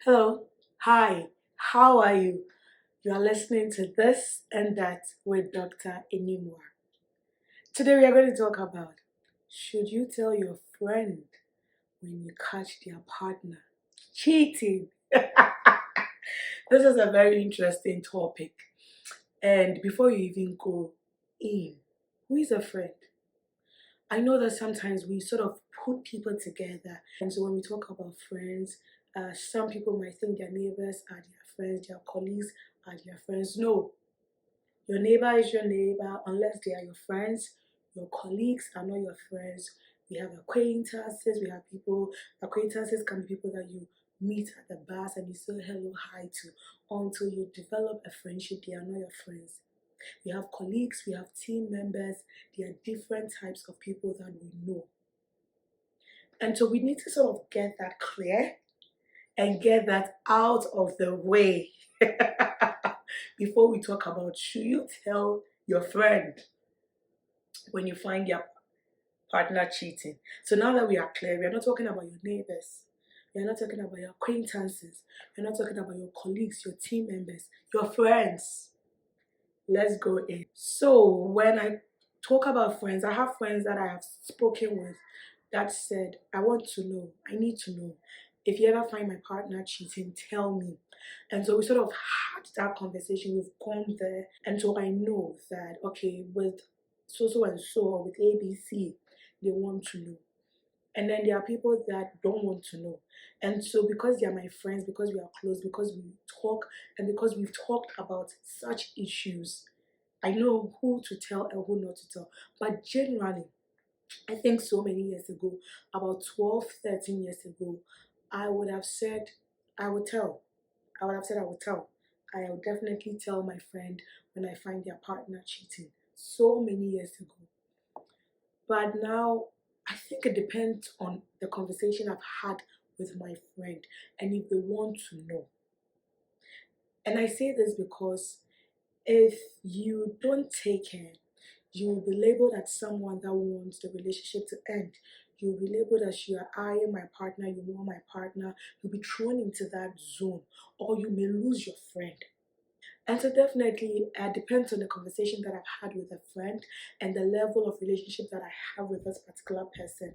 Hello, hi, how are you? You are listening to This and That with Dr. Inimwaa. Today we are going to talk about, should you tell your friend when you catch their partner cheating? This is a very interesting topic. And before you even go in, who is a friend? I know that sometimes we sort of put people together. And so when we talk about friends, some people might think their neighbors are their friends, their colleagues are their friends. No, your neighbor is your neighbor unless they are your friends. Your colleagues are not your friends. We have acquaintances, we have people, acquaintances can be people that you meet at the bars and you say hello, hi to until you develop a friendship. They are not your friends. We have colleagues, we have team members. There are different types of people that we know. And so we need to sort of get that clear and get that out of the way before we talk about should you tell your friend when you find your partner cheating. So now that we are clear, we are not talking about your neighbors. We are not talking about your acquaintances. We are not talking about your colleagues, your team members, your friends. Let's go in. So when I talk about friends, I have friends that I have spoken with that said, I want to know, I need to know. If you ever find my partner cheating, tell me. And so we sort of had that conversation, we've gone there. And so I know that, okay, with so and so, or with ABC, they want to know. And then there are people that don't want to know. And so because they are my friends, because we are close, because we talk, and because we've talked about such issues, I know who to tell and who not to tell. But generally, I think so many years ago, about 12, 13 years ago, I would have said, I would tell. I would have said I would tell. I will definitely tell my friend when I find their partner cheating. So many years ago. But now, I think it depends on the conversation I've had with my friend and if they want to know. And I say this because if you don't take care, you will be labeled as someone that wants the relationship to end. You'll be labeled as you are eyeing my partner, you want my partner, you'll be thrown into that zone, or you may lose your friend. And so definitely it depends on the conversation that I've had with a friend and the level of relationship that I have with this particular person.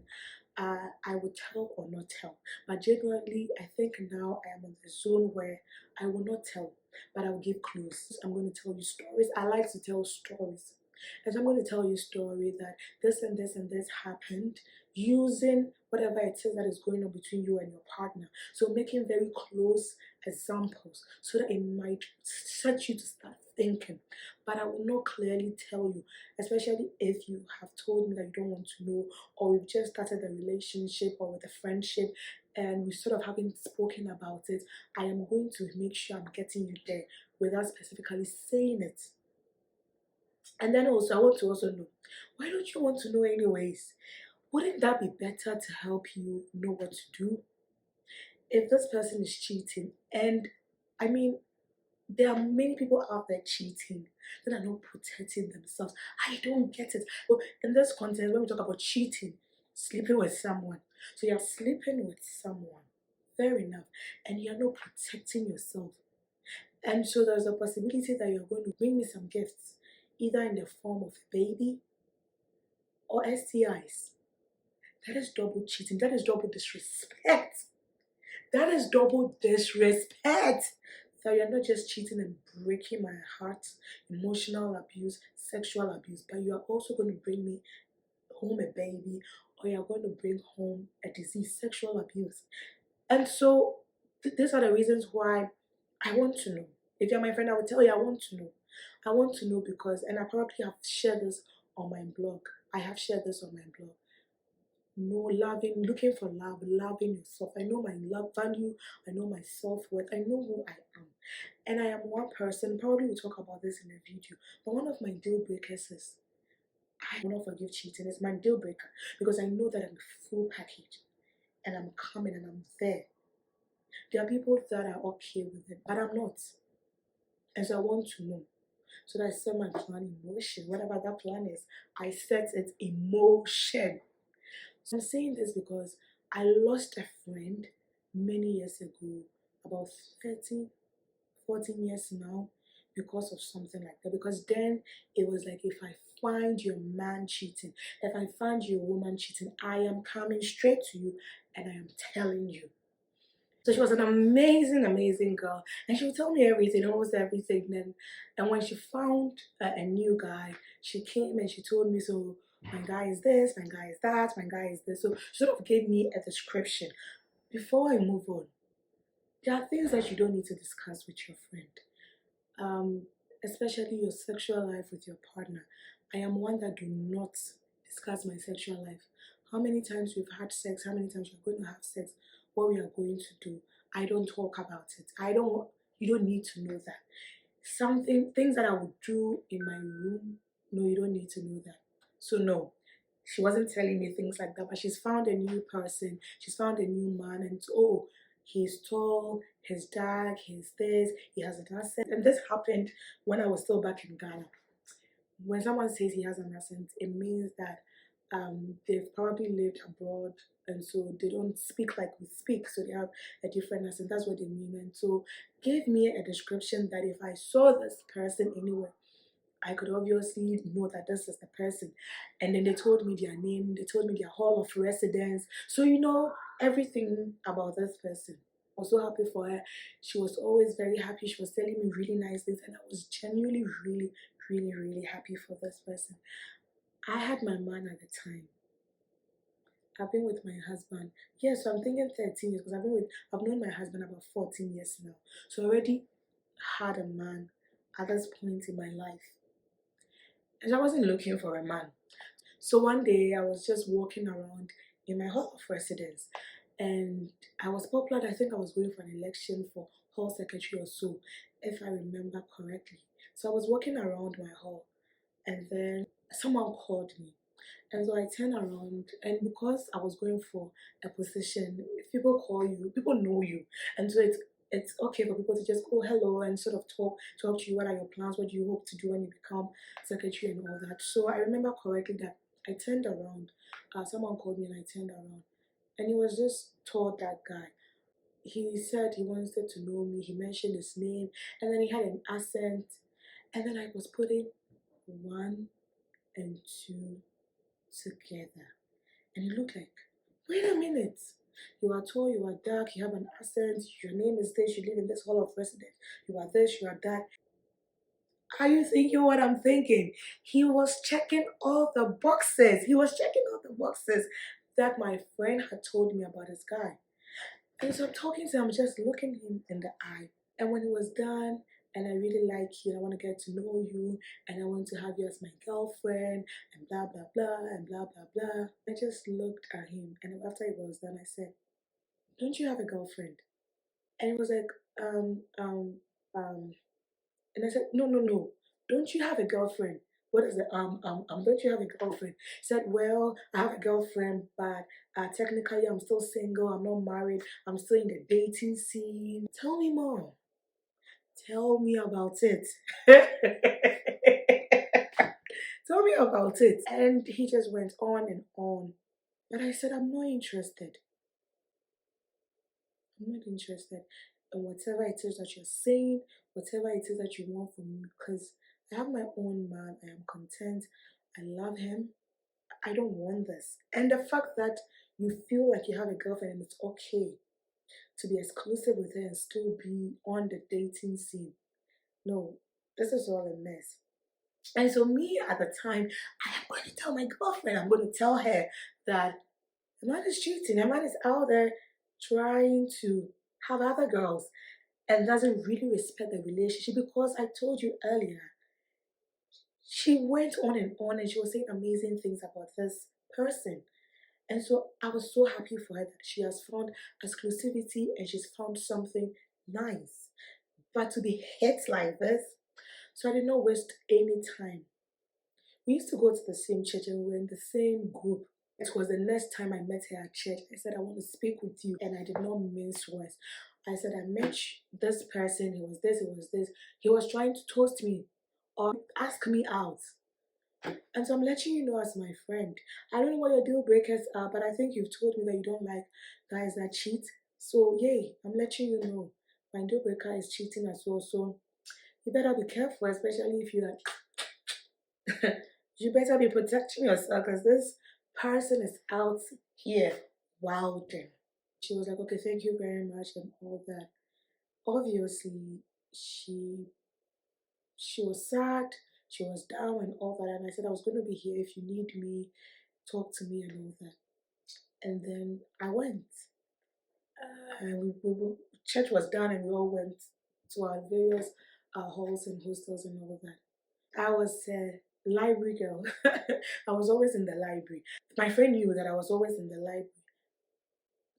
I would tell or not tell. But generally, I think now I am in the zone where I will not tell, but I will give clues. I'm going to tell you stories. I like to tell stories. And so I'm going to tell you a story that this and this and this happened using whatever it is that is going on between you and your partner. So making very close examples so that it might set you to start thinking. But I will not clearly tell you, especially if you have told me that you don't want to know, or we've just started a relationship or with a friendship and we sort of haven't spoken about it. I am going to make sure I'm getting you there without specifically saying it. And then also, I want to also know, why don't you want to know anyways? Wouldn't that be better to help you know what to do? If this person is cheating, and I mean, there are many people out there cheating that are not protecting themselves. I don't get it. Well, in this context, when we talk about cheating, sleeping with someone, so you're sleeping with someone, fair enough, and you're not protecting yourself. And so there's a possibility that you're going to bring me some gifts, either in the form of a baby or STIs. That is double cheating. That is double disrespect. That is double disrespect. So you're not just cheating and breaking my heart, emotional abuse, sexual abuse, but you are also going to bring me home a baby, or you're going to bring home a disease, sexual abuse. And so these are the reasons why I want to know. If you're my friend, I will tell you I want to know. I want to know because, and I probably have shared this on my blog. I have shared this on my blog. No, loving, looking for love, loving yourself. I know my love value, I know my self-worth, I know who I am. And I am one person, probably we'll talk about this in a video, but one of my deal breakers is I will not forgive cheating. It's my deal breaker because I know that I'm a full package and I'm coming and I'm there. There are people that are okay with it, but I'm not. And so I want to know. So that I set my plan in motion. Whatever that plan is, I set it in motion. So I'm saying this because I lost a friend many years ago about 13, 14 years now because of something like that. Because then it was like, if I find your man cheating, if I find your woman cheating, I am coming straight to you and I am telling you. So she was an amazing, amazing girl, and she would tell me everything, almost everything. And when she found a new guy, she came and she told me, so my guy is this, my guy is that, my guy is this. So she sort of gave me a description. Before I move on, there are things that you don't need to discuss with your friend, um, especially your sexual life with your partner. I am one that do not discuss my sexual life. How many times we've had sex, how many times we're going to have sex, what we are going to do. I don't talk about it. You don't need to know that. Things that I would do in my room, no, you don't need to know that. So no, she wasn't telling me things like that, but she's found a new person, she's found a new man, and oh, he's tall, he's dark, he's this, he has an accent. And this happened when I was still back in Ghana. When someone says he has an accent, it means that they've probably lived abroad, and so they don't speak like we speak, so they have a different accent. That's what they mean. And so gave me a description that if I saw this person anywhere, I could obviously know that this is the person. And then they told me their name, they told me their hall of residence. So you know everything about this person. I was so happy for her. She was always very happy. She was telling me really nice things, and I was genuinely really, really, really happy for this person. I had my man at the time. I've been with my husband. Yes, so I'm thinking 13 years, because I've known my husband about 14 years now. So I already had a man at this point in my life. And I wasn't looking for a man. So one day I was just walking around in my hall of residence, and I was popular. I think I was going for an election for hall secretary or so, if I remember correctly. So I was walking around my hall, and then someone called me. And so I turned around, and because I was going for a position, if people call you, people know you. And so it's okay for people to just go hello and sort of talk to you. What are your plans? What do you hope to do when you become secretary and all that? So I remember correctly that I turned around. Someone called me and I turned around, and he was just told that guy. He said he wanted to know me. He mentioned his name, and then he had an accent. And then I was putting one and two together. And he looked like, wait a minute. You are tall, you are dark, you have an accent, your name is this, you live in this hall of residence, you are this, you are that. Are you thinking what I'm thinking? He was checking all the boxes. He was checking all the boxes that my friend had told me about this guy. And so I'm talking to him, I'm just looking him in the eye. And when he was done, and I really like you, and I want to get to know you, and I want to have you as my girlfriend, and blah, blah, blah, and blah, blah, blah. I just looked at him, and after it was done, I said, don't you have a girlfriend? And he was like, and I said, no, no, no, don't you have a girlfriend? What is it? Don't you have a girlfriend? He said, well, I have a girlfriend, but technically I'm still single, I'm not married, I'm still in the dating scene. Tell me more. Tell me about it. Tell me about it. And he just went on and on. But I said, I'm not interested. I'm not interested in whatever it is that you're saying, whatever it is that you want from me, because I have my own man. I am content. I love him. I don't want this. And the fact that you feel like you have a girlfriend and it's okay to be exclusive with her and still be on the dating scene. No, this is all a mess. And so me at the time, I am going to tell my girlfriend, I'm going to tell her that the man is cheating. The man is out there trying to have other girls and doesn't really respect the relationship, because I told you earlier, she went on and she was saying amazing things about this person. And so I was so happy for her that she has found exclusivity and she's found something nice. But to be hit like this, so I did not waste any time. We used to go to the same church and we were in the same group. It was the next time I met her at church. I said, I want to speak with you. And I did not mince words. I said, I met this person. He was this, he was this. He was trying to toast me or ask me out. And so I'm letting you know as my friend. I don't know what your deal breakers are, but I think you've told me that you don't like guys that cheat. So yay, I'm letting you know. my deal breaker is cheating as well. So you better be careful, especially if you are. You better be protecting yourself because this person is out here wilding. She was like, okay, thank you very much and all that. Obviously, she was sad, she was down and all that. And I said I was going to be here if you need me, talk to me and all that. And then I went. And church was done and we all went to our various halls and hostels and all of that. I was a library girl. I was always in the library. My friend knew that I was always in the library.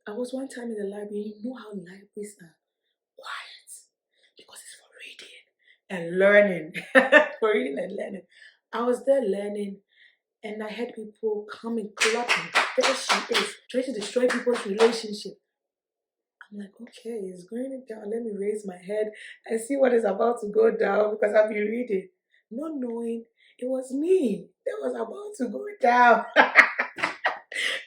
I was one time in the library. You know how libraries are quiet because it's for reading and learning. For reading and learning. I was there learning and I had people coming clapping. There she is, trying to destroy people's relationship. I'm like, okay, it's going down. Let me raise my head and see what is about to go down because I've been reading, not knowing it was me that was about to go down.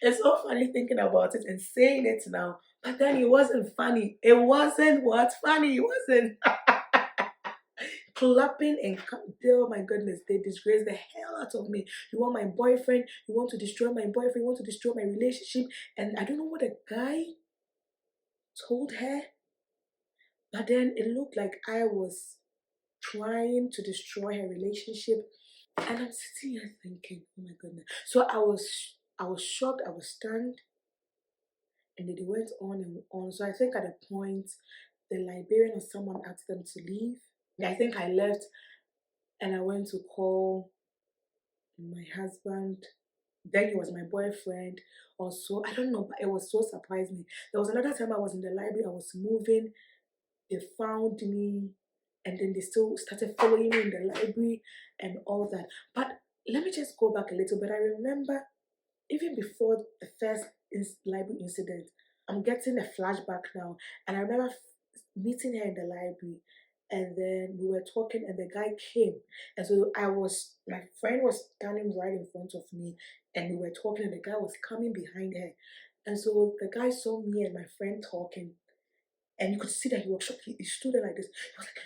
It's so funny thinking about it and saying it now, but then it wasn't funny. It wasn't what's funny. It wasn't clapping and oh my goodness, they disgraced the hell out of me. You want my boyfriend? You want to destroy my boyfriend? You want to destroy my relationship? And I don't know what a guy told her. But then it looked like I was trying to destroy her relationship. And I'm sitting here thinking, oh my goodness. So I was shocked, I was stunned. And then they went on and on. So I think at a point, the librarian or someone asked them to leave. I think I left and I went to call my husband. Then he was my boyfriend. Also, I don't know, but it was so surprising. There was another time I was in the library, I was moving. They found me and then they still started following me in the library and all that. But let me just go back a little bit. I remember even before the first library incident, I'm getting a flashback now. And I remember meeting her in the library and then we were talking and the guy came. And so my friend was standing right in front of me and we were talking and the guy was coming behind her. And so the guy saw me and my friend talking. And you could see that he was shocked. He stood there like this. He was like,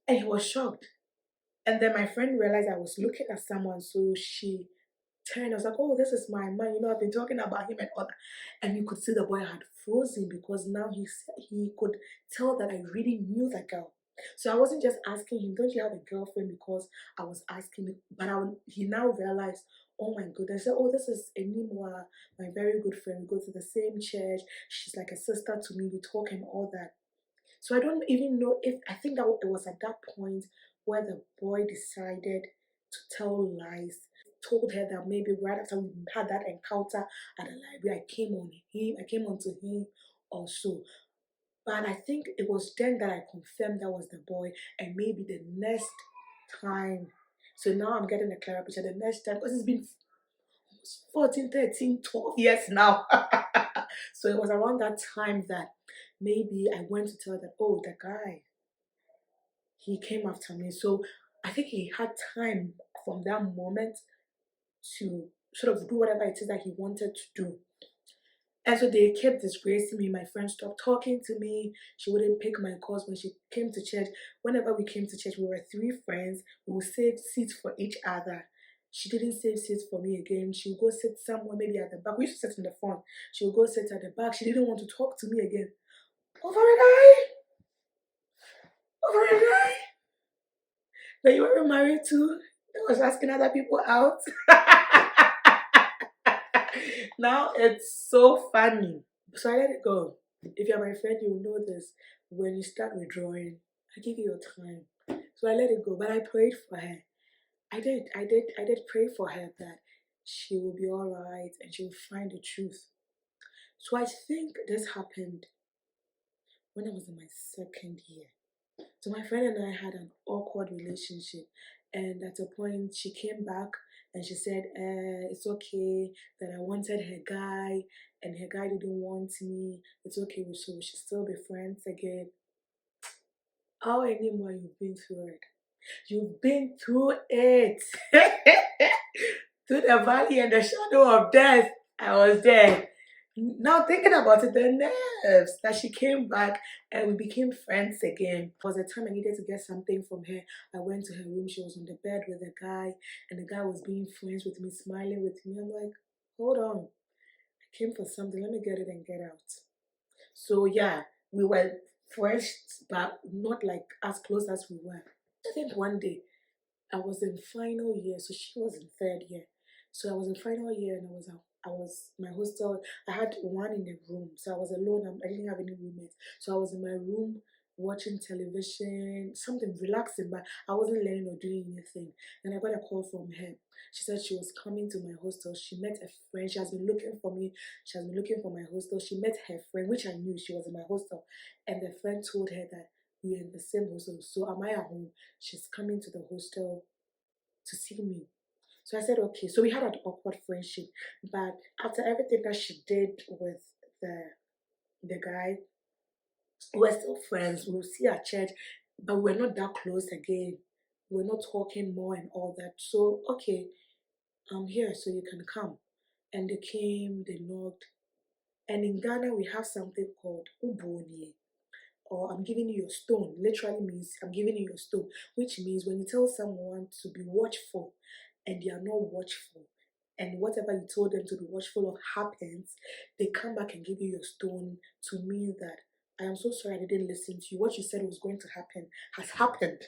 and he was shocked. And then my friend realized I was looking at someone, so she turned. I was like, oh, this is my man. You know, I've been talking about him and all that. And you could see the boy had frozen because now he could tell that I really knew that girl. So I wasn't just asking him, don't you have a girlfriend? Because I was asking him, but he now realized, oh my goodness. I said, oh, this is Enimwaa, my very good friend. We go to the same church. She's like a sister to me. We talk and all that. So I don't even know if, I think that it was at that point where the boy decided to tell lies. Told her that maybe right after we had that encounter at the library, I came onto him also. But I think it was then that I confirmed that was the boy, and maybe the next time. So now I'm getting a clearer picture. The next time, because it's been 14, 13, 12 years now. So it was around that time that maybe I went to tell that, oh, the guy, he came after me. So I think he had time from that moment to sort of do whatever it is that he wanted to do. And so they kept disgracing me. My friend stopped talking to me. She wouldn't pick my calls when she came to church. Whenever we came to church, we were 3 friends. We would save seats for each other. She didn't save seats for me again. She would go sit somewhere, maybe at the back. We used to sit in the front. She would go sit at the back. She didn't want to talk to me again. Over a guy? Over a guy? That you were married to? That was asking other people out? Now it's so funny. So I let it go. If you're my friend, you'll know this. When you start withdrawing, I give you your time. So I let it go. But I prayed for her. I did pray for her that she will be alright and she will find the truth. So I think this happened when I was in my 2nd year. So my friend and I had an awkward relationship, and at a point she came back and she said, it's okay that I wanted her guy and her guy didn't want me. It's okay, we should still be friends again. How anymore you've been through it? You've been through it. Through the valley and the shadow of death, I was there. Now thinking about it, the nerves that she came back and we became friends again. It was the time I needed to get something from her. I went to her room. She was on the bed with a guy, and the guy was being friends with me, smiling with me. I'm like, hold on, I came for something. Let me get it and get out. So yeah, we were friends, but not like as close as we were. I think one day I was in final year, so she was in third year. So I was in final year, and I was my hostel. I had one in the room, so I was alone. I didn't have any roommates, so I was in my room watching television, something relaxing, but I wasn't learning or doing anything. Then I got a call from her. She said she was coming to my hostel. She met a friend. She has been looking for me. She has been looking for my hostel. She met her friend, which I knew she was in my hostel, and the friend told her that we are in the same hostel. So am I at home? She's coming to the hostel to see me. So I said, okay. So we had an awkward friendship. But after everything that she did with the guy, we were still friends. We would see at church, but we were not that close again. We were not talking more and all that. So, okay, I'm here, so you can come. And they came, they knocked. And in Ghana, we have something called Ubonye, or I'm giving you your stone. Literally means I'm giving you your stone, which means when you tell someone to be watchful and they are not watchful, and whatever you told them to be watchful of happens, they come back and give you your stone to mean that I am so sorry I didn't listen to you. What you said was going to happen has happened.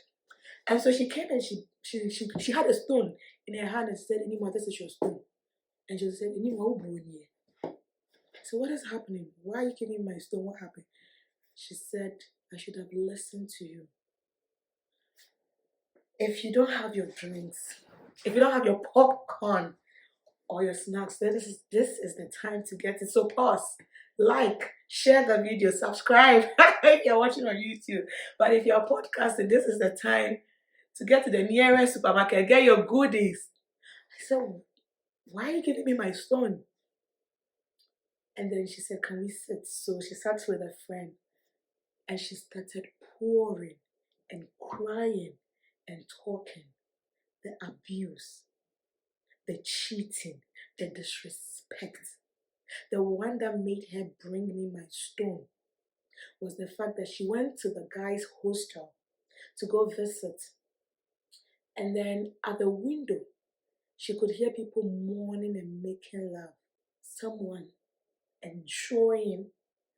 And so she came and she had a stone in her hand and said, Anima, this is your stone. And she said, Anima, so what is happening? Why are you giving me my stone? What happened? She said, I should have listened to you. If you don't have your drinks, if you don't have your popcorn or your snacks, this is the time to get it. So pause, like, share the video, subscribe if you're watching on YouTube. But if you're podcasting, this is the time to get to the nearest supermarket, get your goodies. I said, why are you giving me my stone? And then she said, can we sit? So she sat with a friend and she started pouring and crying and talking. The abuse, the cheating, the disrespect. The one that made her bring me my stone was the fact that she went to the guy's hostel to go visit. And then at the window, she could hear people mourning and making love. Someone enjoying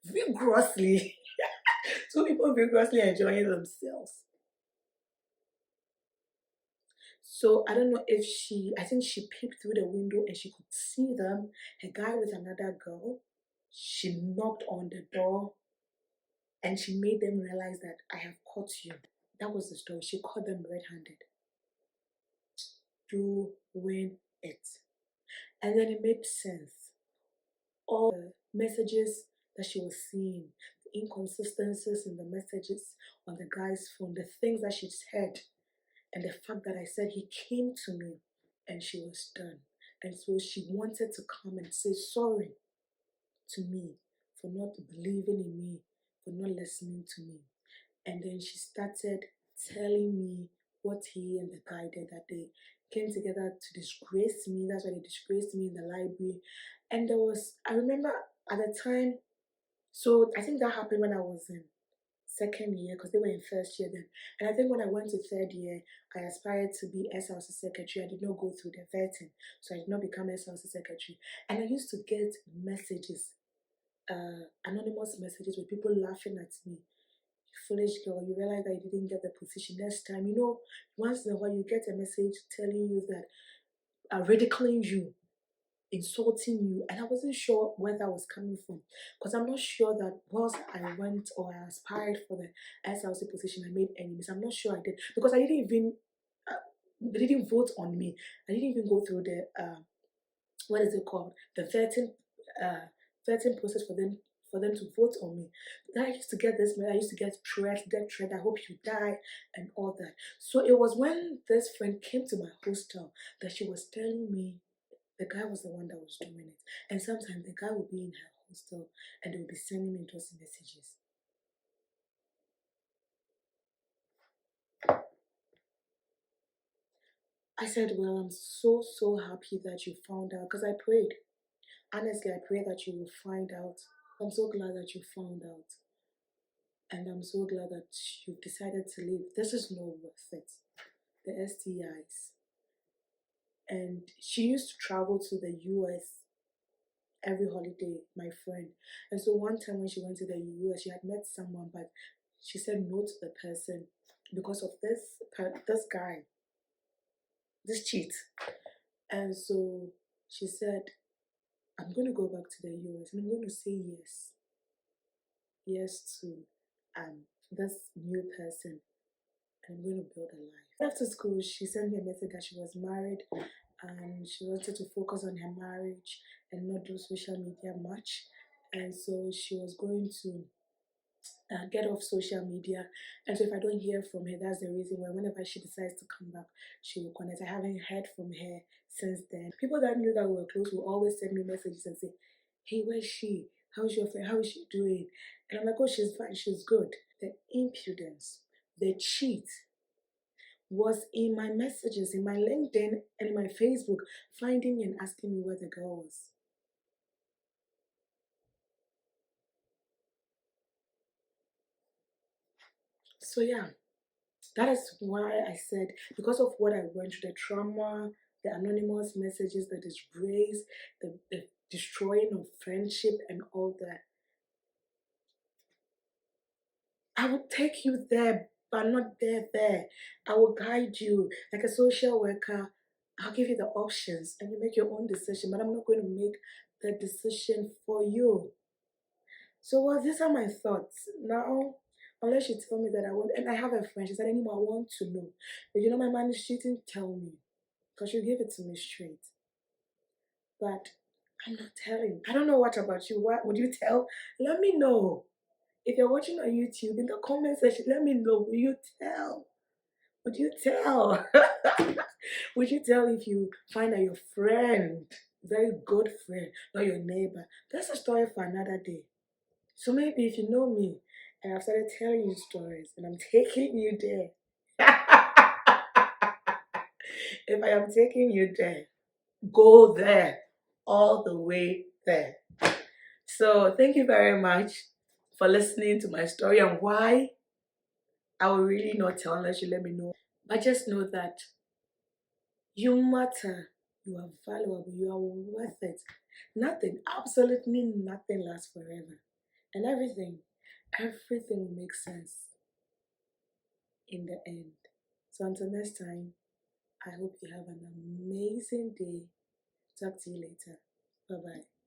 vigorously, two people vigorously enjoying themselves. So I don't know if I think she peeped through the window and she could see them, a guy with another girl. She knocked on the door and she made them realize that I have caught you. That was the story. She caught them red-handed doing it. And then it made sense. All the messages that she was seeing, the inconsistencies in the messages on the guy's phone, the things that she's heard, and the fact that I said he came to me and she was done. And so she wanted to come and say sorry to me for not believing in me, for not listening to me. And then she started telling me what he and the guy did, that they came together to disgrace me. That's why they disgraced me in the library. And I remember at the time, so I think that happened when I was in second year, because they were in first year then. And I think when I went to third year, I aspired to be SLC secretary. I did not go through the vetting, so I did not become SLC secretary. And I used to get messages, anonymous messages with people laughing at me. Foolish girl, you realize that you didn't get the position next time. Once in a while you get a message telling you that ridiculing you, insulting you, and I wasn't sure where that was coming from, because I'm not sure that once I went or I aspired for the SLC position I made enemies. I'm not sure I did, because I didn't even they didn't vote on me. I didn't even go through the what is it called, the vetting process for them to vote on me. Then I used to get this, I used to get threats, death threat, I hope you die, and all that. So it was when this friend came to my hostel that she was telling me the guy was the one that was doing it. And sometimes the guy would be in her hostel and they would be sending me those messages. I said, well, I'm so happy that you found out, because I prayed. Honestly, I pray that you will find out. I'm so glad that you found out. And I'm so glad that you've decided to leave. This is not worth it. The STIs. And she used to travel to the US every holiday, my friend. And so one time when she went to the US, she had met someone, but she said no to the person because of this guy, this cheat. And so she said, I'm going to go back to the US and I'm going to say yes to this new person, and I'm going to build a life. After school, she sent me a message that she was married and she wanted to focus on her marriage and not do social media much. And so she was going to get off social media. And so if I don't hear from her, that's the reason why whenever she decides to come back, she will connect. I haven't heard from her since then. People that knew that we were close will always send me messages and say, hey, where's she? How's your friend? How is she doing? And I'm like, oh, she's fine, she's good. The impudence, the cheat was in my messages, in my LinkedIn and in my Facebook, finding me and asking me where the girl was. So yeah, that is why I said, because of what I went through, the trauma, the anonymous messages, the disgrace, the destroying of friendship and all that, I will take you there, but not there. I will guide you like a social worker. I'll give you the options and you make your own decision, but I'm not going to make the decision for you. So, well, these are my thoughts. Now, unless you tell me that I want, and I have a friend, she said, anymore, I want to know. If you know my man is cheating, tell me. Because you give it to me straight. But I'm not telling. I don't know what about you. What would you tell? Let me know. If you're watching on YouTube, in the comment section, let me know. Will you tell? Would you tell? Would you tell if you find that your friend, very good friend, not your neighbor? That's a story for another day. So maybe if you know me and I've started telling you stories and I'm taking you there, if I am taking you there, go there, all the way there. So thank you very much for listening to my story and why I will really not tell unless you let me know. But just know that you matter, you are valuable, you are worth it. Nothing, absolutely nothing lasts forever. And everything will make sense in the end. So until next time, I hope you have an amazing day. Talk to you later. Bye bye.